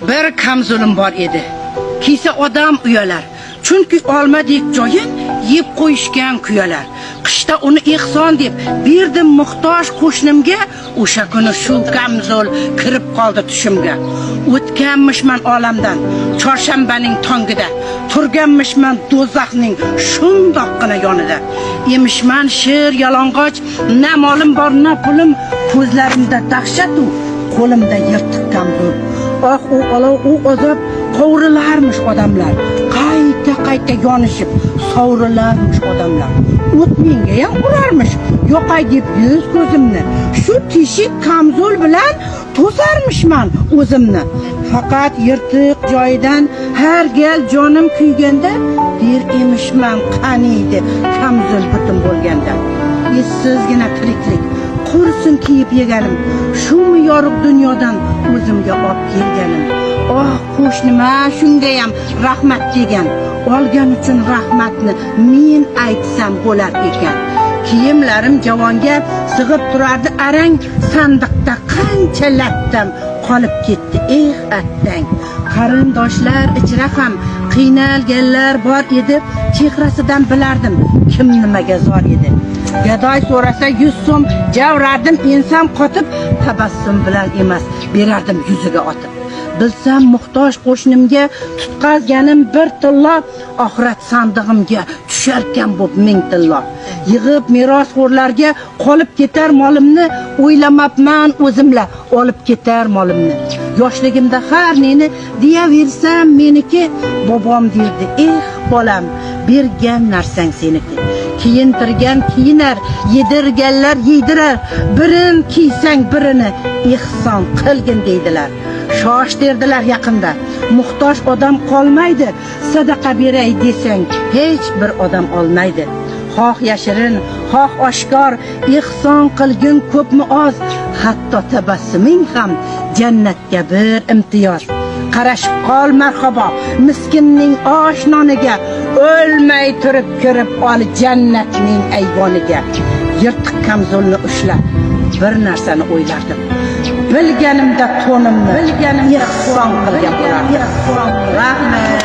Bir kamzolim bor edi. Kiysa odam uyalar. Chunki olmadik joyin yeb qo'yishgan kuyalar. Qishda uni ehson deb berdim muhtoj qo'shnimga, o'sha kuni shu kamzol kirib qoldi tushimga. O'tganmishman olamdan chorshanbaning tongida, turganmishman do'zaxning shundoqqina yonida. Emishman sher yalang'och, na molim bor, na pulim, ko'zlarimda dahshat u, qo'limda yirtiq kamzol. Oh, u olov, u azob qovurilarmish odamlar. Qayta yonishib sovurilarmish odamlar. O't menga ham urarmish, yo'qay deb yuz ko'zimni. Shu teshik kamzol bilan to'sarmishman o'zimni. Faqat yirtiq joyidan har gal jonim kuyganda der emishman qaniydi kamzol butun bo'lganda. Essizgina tiriklik qursin kiyib yeganim, shu yorug' dunyodan o'zimga olib kelganim. Oh, qo'shnima shunga ham rahmat degan. Olgan uchun rahmatni men aytsam bo'lar ekan. Kiyimlarim javonga sig'ib turardi arang, sandiqda qancha lattam qolib ketdi attang. Qarindoshlar ichra ham qiynalganlar bor edi, chehrasidan bilardim kim nimaga zor edi. Gadoy so'rasa 100 so'm javrardim, ensam qotib, tabassum bilan emas, berardim yuziga otib. Bilsam muhtoj qo'shnimga tutqazganim bir tillo, oxirat sandig'imga tusharkan bo'p 1000 tillo. Yig'ib merosxo'rlarga qolib ketar molimni, o'ylamabman o'zimla olib ketar molimni. Yoshligimda har neni deyaversam meniki, bobom derdi, bolam, bergan narsang seniki. Kiyintirgan kiyinar, yedirganlar yeydirar, birin kiysang birini ehson qilgin deydilar. Shosh derdilar yaqinda, muhtoj odam qolmaydi, sadaqa beray desang hech bir odam olmaydi. Xoh yashirin, xoh oshkor, ehson qilgin ko'pmi oz, hatto tabassuming ham jannatga bir imtiyoz. Qarashib qol marhabo miskinning osh noniga, o'lmay turib kirib ol jannatning ayvoniga. Yirtiq kamzolni ushlab bir narsani o'ylardim. Bilganimda to'nimni, bilganimda ehson qilgan bo'lardim. Rahmat.